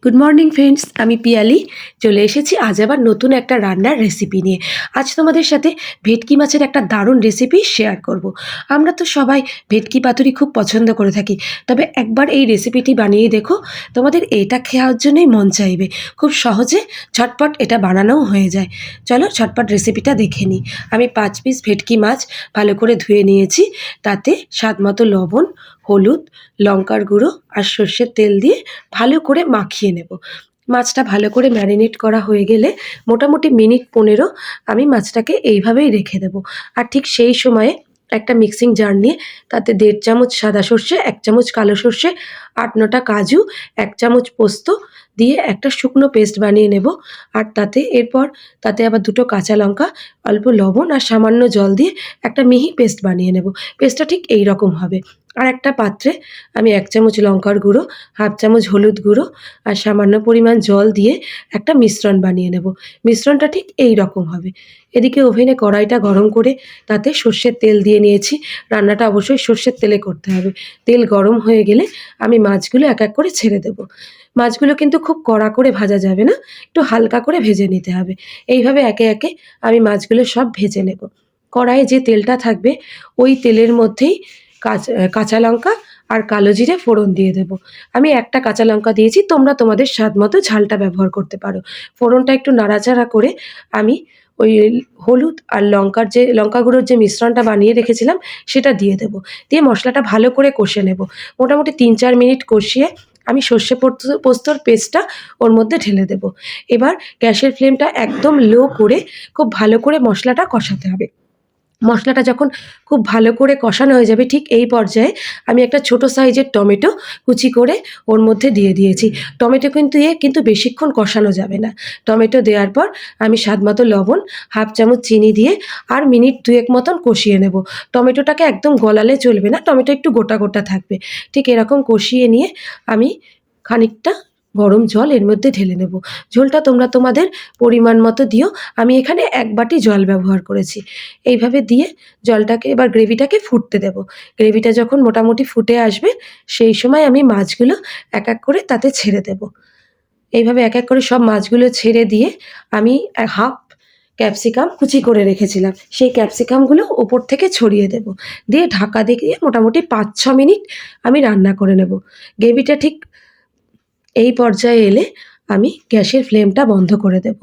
Good morning friends, আমি পিয়ালি চলে এসেছি আজ আবার নতুন একটা রান্নার রেসিপি নিয়ে। আজ তোমাদের সাথে ভেটকি মাছের একটা দারুণ রেসিপি শেয়ার করব। আমরা তো সবাই ভেটকি পাতুরি খুব পছন্দ করে থাকি, তবে একবার এই রেসিপিটি বানিয়ে দেখো, তোমাদের এটা খাওয়ার জন্যই মন চাইবে। খুব সহজে ঝটপট এটা বানানোও হয়ে যায়। চলো ঝটপট রেসিপিটা দেখে নিই। আমি 5 পিস ভেটকি মাছ ভালো করে ধুয়ে নিয়েছি। তাতে স্বাদ মতো লবণ, হলুদ, লঙ্কার গুঁড়ো আর সর্ষের তেল দিয়ে ভালো করে মাখিয়ে নেব। মাছটা ভালো করে ম্যারিনেট করা হয়ে গেলে মোটামুটি মিনিট 15 আমি মাছটাকে এইভাবেই রেখে দেব। আর ঠিক সেই সময়ে একটা মিক্সিং জার নিয়ে তাতে 1.5 চামচ সাদা সর্ষে, 1 চামচ কালো সর্ষে, 8-9টা কাজু, 1 চামচ পোস্ত দিয়ে একটা শুকনো পেস্ট বানিয়ে নেব। আর তাতে আবার 2টো কাঁচা লঙ্কা, অল্প লবণ আর সামান্য জল দিয়ে একটা মিহি পেস্ট বানিয়ে নেব। পেস্টটা ঠিক এই রকম হবে। আর একটা পাত্রে আমি 1 চামচ লঙ্কার গুঁড়ো, 1/2 চামচ হলুদ গুঁড়ো আর সামান্য পরিমাণ জল দিয়ে একটা মিশ্রণ বানিয়ে নেব। মিশ্রণটা ঠিক এই রকম হবে। এদিকে ওভেনে কড়াইটা গরম করে তাতে সর্ষের তেল দিয়ে নিয়েছি। রান্নাটা অবশ্যই সর্ষের তেলে করতে হবে। তেল গরম হয়ে গেলে আমি মাছগুলো এক এক করে ছেড়ে দেব। মাছগুলো কিন্তু খুব কড়া করে ভাজা যাবে না, একটু হালকা করে ভেজে নিতে হবে। এইভাবে একে একে আমি মাছগুলো সব ভেজে নেব। কড়াইয়ে যে তেলটা থাকবে ওই তেলের মধ্যেই কাঁচা লঙ্কা আর কালো জিরে ফোড়ন দিয়ে দেব। আমি একটা কাঁচা লঙ্কা দিয়েছি, তোমরা তোমাদের স্বাদ মতো ঝালটা ব্যবহার করতে পারো। ফোড়নটা একটু নাড়াচাড়া করে আমি ওই হলুদ আর লঙ্কা গুঁড়োর যে মিশ্রণটা বানিয়ে রেখেছিলাম সেটা দিয়ে দেব। দিয়ে মশলাটা ভালো করে কষে নেব। মোটামুটি 3-4 মিনিট কষিয়ে আমি সর্ষে পোস্তর পেস্টটা ওর মধ্যে ঢেলে দেব। এবার গ্যাসের ফ্লেমটা একদম লো করে খুব ভালো করে মশলাটা কষাতে হবে। মশলাটা যখন খুব ভালো করে কষানো হয়ে যাবে, ঠিক এই পর্যায়ে আমি একটা ছোট সাইজের টমেটো কুচি করে ওর মধ্যে দিয়ে দিয়েছি। টমেটো কিন্তু বেশিক্ষণ কষানো যাবে না। টমেটো দেওয়ার পর আমি স্বাদমতো লবণ, 1/2 চামচ চিনি দিয়ে আর মিনিট 2 মতন কষিয়ে নেব। টমেটোটাকে একদম গলালে চলবে না, টমেটো একটু গোটা গোটা থাকবে। ঠিক এরকম কষিয়ে নিয়ে আমি খানিকটা গরম জল এর মধ্যে ঢেলে নেব। ঝোলটা তোমরা তোমাদের পরিমাণ মতো দিও। আমি এখানে 1 বাটি জল ব্যবহার করেছি। এইভাবে দিয়ে জলটাকে এবার গ্রেভিটাকে ফুটতে দেব। গ্রেভিটা যখন মোটামুটি ফুটে আসবে সেই সময় আমি মাছগুলো এক এক করে তাতে ছেড়ে দেব। এইভাবে এক এক করে সব মাছগুলো ছেড়ে দিয়ে আমি 1/2 ক্যাপসিকাম কুচি করে রেখেছিলাম, সেই ক্যাপসিকামগুলো ওপর থেকে ছড়িয়ে দেব। দিয়ে ঢাকা দিয়ে মোটামুটি 5-6 মিনিট আমি রান্না করে নেব। গ্রেভিটা ঠিক এই পর্যায়ে এলে আমি গ্যাসের ফ্লেমটা বন্ধ করে দেব।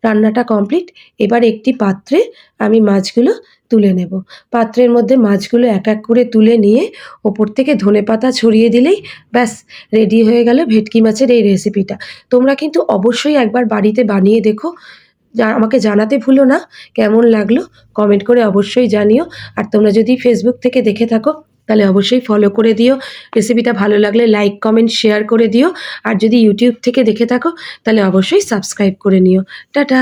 রান্নাটা কমপ্লিট। এবার একটি পাত্রে আমি মাছগুলো তুলে নেব। পাত্রের মধ্যে মাছগুলো এক এক করে তুলে নিয়ে ওপর থেকে ধনেপাতা ছড়িয়ে দিলেই ব্যাস রেডি হয়ে গেল ভেটকি মাছের এই রেসিপিটা। তোমরা কিন্তু অবশ্যই একবার বাড়িতে বানিয়ে দেখো। আমাকে জানাতে ভুলো না কেমন লাগলো, কমেন্ট করে অবশ্যই জানিও। আর তোমরা যদি ফেসবুক থেকে দেখে থাকো তাহলে অবশ্যই ফলো করে দিও। রেসিপিটা ভালো লাগলে লাইক, কমেন্ট, শেয়ার করে দিও। আর যদি ইউটিউব থেকে দেখে থাকো তাহলে অবশ্যই সাবস্ক্রাইব করে নিও। টাটা।